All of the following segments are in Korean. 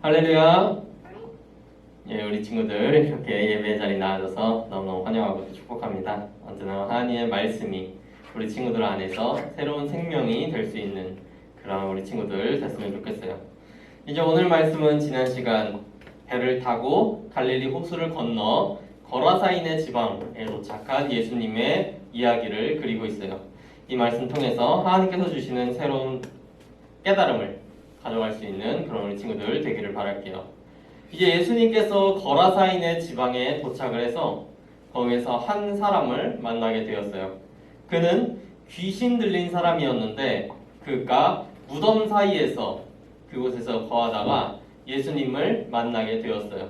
할렐루야. 예, 우리 친구들 이렇게 예배 자리에 나와줘서 너무너무 환영하고 축복합니다. 언제나 하나님의 말씀이 우리 친구들 안에서 새로운 생명이 될 수 있는 그런 우리 친구들 됐으면 좋겠어요. 이제 오늘 말씀은 지난 시간 배를 타고 갈릴리 호수를 건너 거라사인의 지방에 도착한 예수님의 이야기를 그리고 있어요. 이 말씀 통해서 하나님께서 주시는 새로운 깨달음을 가져갈 수 있는 그런 우리 친구들 되기를 바랄게요. 이제 예수님께서 거라사인의 지방에 도착을 해서 거기에서 한 사람을 만나게 되었어요. 그는 귀신 들린 사람이었는데 그가 무덤 사이에서 그곳에서 거하다가 예수님을 만나게 되었어요.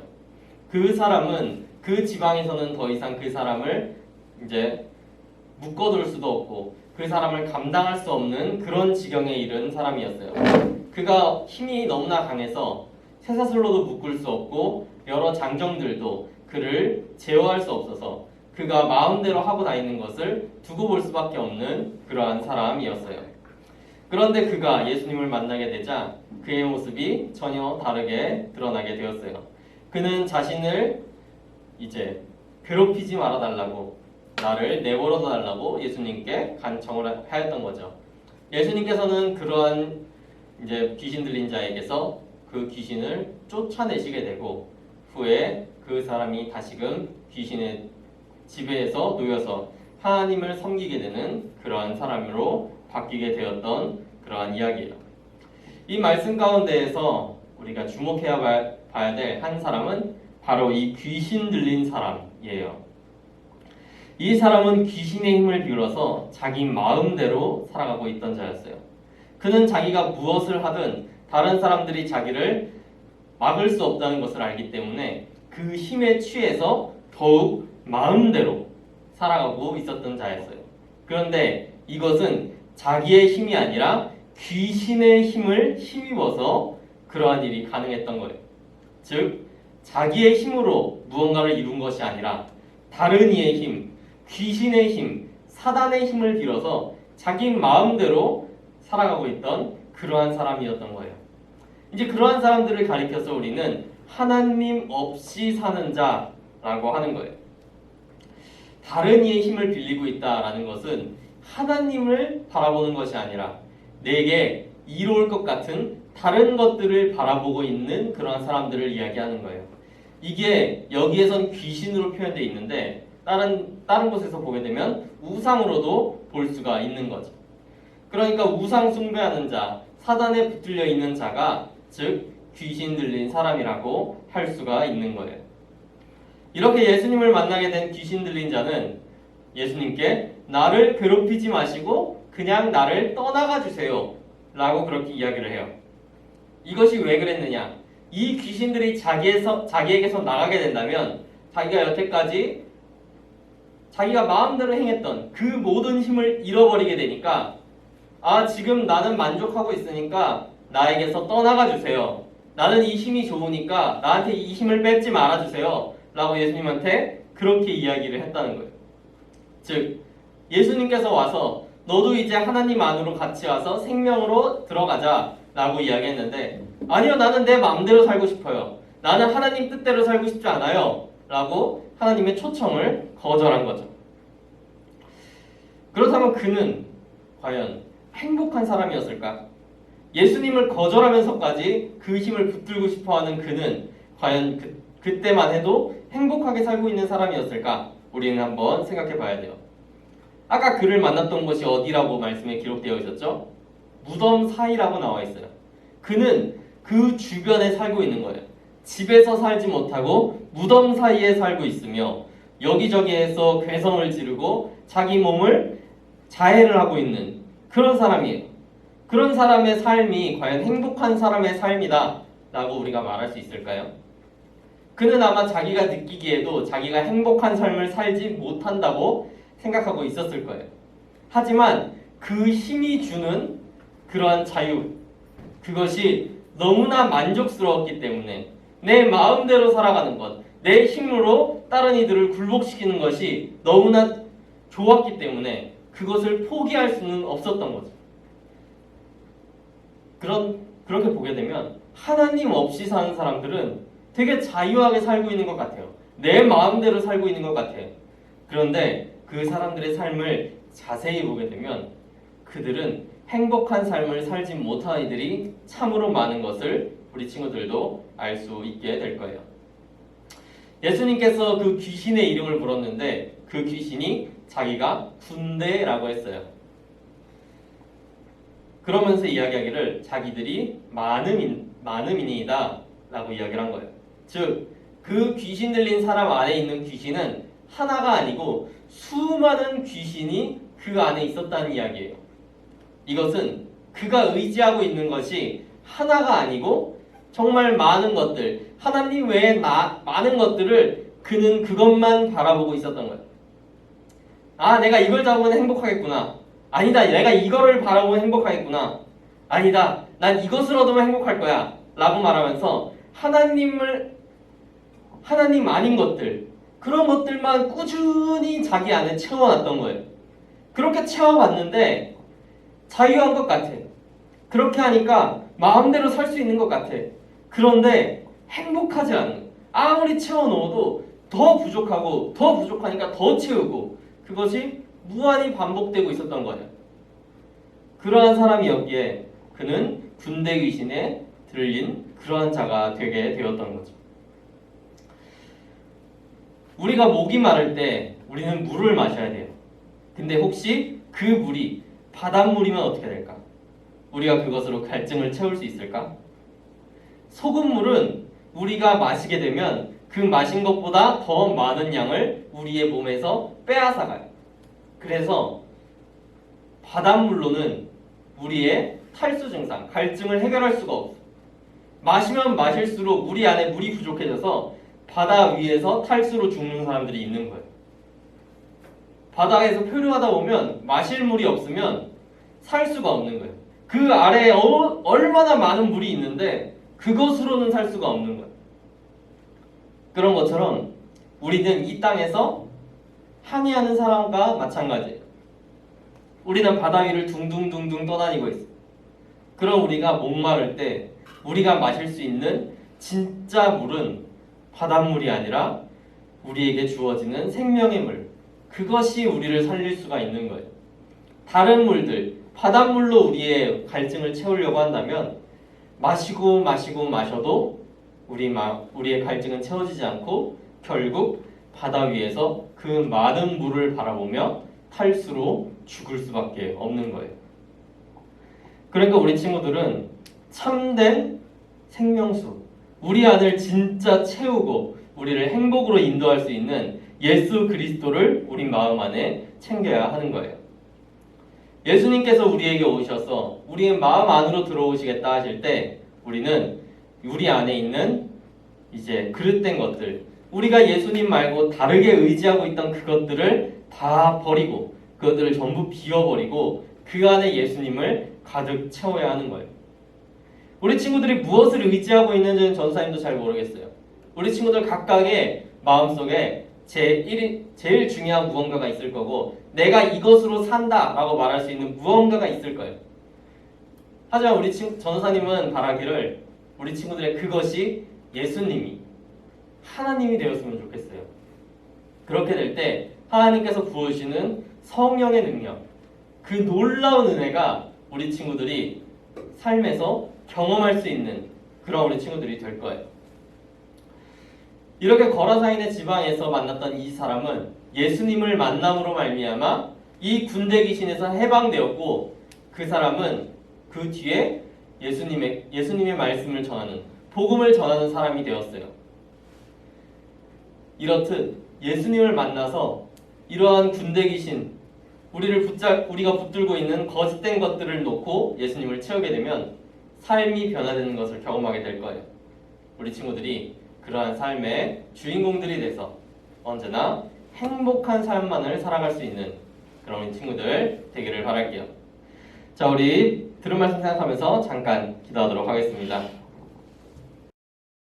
그 사람은 그 지방에서는 더 이상 그 사람을 이제 묶어둘 수도 없고 그 사람을 감당할 수 없는 그런 지경에 이른 사람이었어요. 그가 힘이 너무나 강해서 쇠사슬로도 묶을 수 없고 여러 장정들도 그를 제어할 수 없어서 그가 마음대로 하고 다니는 것을 두고 볼 수밖에 없는 그러한 사람이었어요. 그런데 그가 예수님을 만나게 되자 그의 모습이 전혀 다르게 드러나게 되었어요. 그는 자신을 이제 괴롭히지 말아달라고, 나를 내버려 달라고 예수님께 간청을 하였던 거죠. 예수님께서는 그러한 이제 귀신 들린 자에게서 그 귀신을 쫓아내시게 되고 후에 그 사람이 다시금 귀신의 지배에서 놓여서 하나님을 섬기게 되는 그러한 사람으로 바뀌게 되었던 그러한 이야기예요. 이 말씀 가운데에서 우리가 주목해야 봐야 될 한 사람은 바로 이 귀신 들린 사람이에요. 이 사람은 귀신의 힘을 빌어서 자기 마음대로 살아가고 있던 자였어요. 그는 자기가 무엇을 하든 다른 사람들이 자기를 막을 수 없다는 것을 알기 때문에 그 힘에 취해서 더욱 마음대로 살아가고 있었던 자였어요. 그런데 이것은 자기의 힘이 아니라 귀신의 힘을 힘입어서 그러한 일이 가능했던 거예요. 즉, 자기의 힘으로 무언가를 이룬 것이 아니라 다른 이의 힘, 귀신의 힘, 사단의 힘을 빌어서 자기 마음대로 살아가고 있던 그러한 사람이었던 거예요. 이제 그러한 사람들을 가리켜서 우리는 하나님 없이 사는 자라고 하는 거예요. 다른 이의 힘을 빌리고 있다라는 것은 하나님을 바라보는 것이 아니라 내게 이로울 것 같은 다른 것들을 바라보고 있는 그러한 사람들을 이야기하는 거예요. 이게 여기에선 귀신으로 표현되어 있는데 다른 곳에서 보게 되면 우상으로도 볼 수가 있는 거죠. 그러니까 우상 숭배하는 자, 사단에 붙들려 있는 자가 즉 귀신 들린 사람이라고 할 수가 있는 거예요. 이렇게 예수님을 만나게 된 귀신 들린 자는 예수님께 나를 괴롭히지 마시고 그냥 나를 떠나가 주세요 라고 그렇게 이야기를 해요. 이것이 왜 그랬느냐? 이 귀신들이 자기에게서 나가게 된다면 자기가 여태까지 자기가 마음대로 행했던 그 모든 힘을 잃어버리게 되니까 지금 나는 만족하고 있으니까 나에게서 떠나가 주세요. 나는 이 힘이 좋으니까 나한테 이 힘을 뺏지 말아주세요 라고 예수님한테 그렇게 이야기를 했다는 거예요. 즉 예수님께서 와서 너도 이제 하나님 안으로 같이 와서 생명으로 들어가자 라고 이야기했는데 아니요, 나는 내 마음대로 살고 싶어요. 나는 하나님 뜻대로 살고 싶지 않아요 라고 하나님의 초청을 거절한 거죠. 그렇다면 그는 과연 행복한 사람이었을까? 예수님을 거절하면서까지 그 힘을 붙들고 싶어하는 그는 과연 그때만 해도 행복하게 살고 있는 사람이었을까? 우리는 한번 생각해 봐야 돼요. 아까 그를 만났던 곳이 어디라고 말씀에 기록되어 있었죠? 무덤 사이라고 나와 있어요. 그는 그 주변에 살고 있는 거예요. 집에서 살지 못하고 무덤 사이에 살고 있으며 여기저기에서 괴성을 지르고 자기 몸을 자해를 하고 있는 그런 사람이에요. 그런 사람의 삶이 과연 행복한 사람의 삶이다 라고 우리가 말할 수 있을까요? 그는 아마 자기가 느끼기에도 자기가 행복한 삶을 살지 못한다고 생각하고 있었을 거예요. 하지만 그 힘이 주는 그러한 자유, 그것이 너무나 만족스러웠기 때문에 내 마음대로 살아가는 것, 내 힘으로 다른 이들을 굴복시키는 것이 너무나 좋았기 때문에 그것을 포기할 수는 없었던 거죠. 그렇게 보게 되면 하나님 없이 사는 사람들은 되게 자유하게 살고 있는 것 같아요. 내 마음대로 살고 있는 것 같아요. 그런데 그 사람들의 삶을 자세히 보게 되면 그들은 행복한 삶을 살지 못한 이들이 참으로 많은 것을 우리 친구들도 알 수 있게 될 거예요. 예수님께서 그 귀신의 이름을 물었는데 그 귀신이 자기가 군대라고 했어요. 그러면서 이야기하기를 자기들이 많음이니이다 라고 이야기를 한 거예요. 즉, 그 귀신 들린 사람 안에 있는 귀신은 하나가 아니고 수많은 귀신이 그 안에 있었다는 이야기예요. 이것은 그가 의지하고 있는 것이 하나가 아니고 정말 많은 것들, 하나님 외에 많은 것들을 그는 그것만 바라보고 있었던 거예요. 아, 내가 이걸 잡으면 행복하겠구나. 아니다, 내가 이거를 바라보면 행복하겠구나. 아니다, 난 이것을 얻으면 행복할 거야 라고 말하면서 하나님 아닌 것들, 그런 것들만 꾸준히 자기 안에 채워놨던 거예요. 그렇게 채워봤는데 자유한 것 같아. 그렇게 하니까 마음대로 살 수 있는 것 같아. 그런데 행복하지 않은 거예요. 아무리 채워놓아도 더 부족하고 더 부족하니까 더 채우고 그것이 무한히 반복되고 있었던 거예요. 그러한 사람이었기에 그는 군대 귀신에 들린 그러한 자가 되게 되었던 거죠. 우리가 목이 마를 때 우리는 물을 마셔야 돼요. 근데 혹시 그 물이 바닷물이면 어떻게 될까? 우리가 그것으로 갈증을 채울 수 있을까? 소금물은 우리가 마시게 되면 그 마신 것보다 더 많은 양을 우리의 몸에서 빼앗아가요. 그래서 바닷물로는 우리의 탈수 증상, 갈증을 해결할 수가 없어요. 마시면 마실수록 우리 안에 물이 부족해져서 바다 위에서 탈수로 죽는 사람들이 있는 거예요. 바다에서 표류하다 보면 마실 물이 없으면 살 수가 없는 거예요. 그 아래에 얼마나 많은 물이 있는데 그것으로는 살 수가 없는 거예요. 그런 것처럼 우리는 이 땅에서 항해하는 사람과 마찬가지예요. 우리는 바다 위를 둥둥둥둥 떠다니고 있어요. 그럼 우리가 목마를 때 우리가 마실 수 있는 진짜 물은 바닷물이 아니라 우리에게 주어지는 생명의 물, 그것이 우리를 살릴 수가 있는 거예요. 다른 물들, 바닷물로 우리의 갈증을 채우려고 한다면 마시고 마셔도 우리의 갈증은 채워지지 않고 결국 바다 위에서 그 많은 물을 바라보며 탈수로 죽을 수밖에 없는 거예요. 그러니까 우리 친구들은 참된 생명수, 우리 안을 진짜 채우고 우리를 행복으로 인도할 수 있는 예수 그리스도를 우리 마음 안에 챙겨야 하는 거예요. 예수님께서 우리에게 오셔서 우리의 마음 안으로 들어오시겠다 하실 때 우리는 우리 안에 있는 이제 그릇된 것들, 우리가 예수님 말고 다르게 의지하고 있던 그것들을 다 버리고 그것들을 전부 비워버리고 그 안에 예수님을 가득 채워야 하는 거예요. 우리 친구들이 무엇을 의지하고 있는지는 전사님도 잘 모르겠어요. 우리 친구들 각각의 마음속에 제일 중요한 무언가가 있을 거고 내가 이것으로 산다 라고 말할 수 있는 무언가가 있을 거예요. 하지만 우리 전사님은 바라기를 우리 친구들의 그것이 예수님이 하나님이 되었으면 좋겠어요. 그렇게 될 때 하나님께서 부어주시는 성령의 능력, 그 놀라운 은혜가 우리 친구들이 삶에서 경험할 수 있는 그런 우리 친구들이 될 거예요. 이렇게 거라사인의 지방에서 만났던 이 사람은 예수님을 만남으로 말미암아 이 군대 귀신에서 해방되었고 그 사람은 그 뒤에 예수님의 말씀을 전하는 복음을 전하는 사람이 되었어요. 이렇듯 예수님을 만나서 이러한 군대 귀신 우리가 붙들고 있는 거짓된 것들을 놓고 예수님을 채우게 되면 삶이 변화되는 것을 경험하게 될 거예요. 우리 친구들이 그러한 삶의 주인공들이 돼서 언제나 행복한 삶만을 살아갈 수 있는 그런 우리 친구들 되기를 바랄게요. 자, 우리 들은 말씀 생각하면서 잠깐 기도하도록 하겠습니다.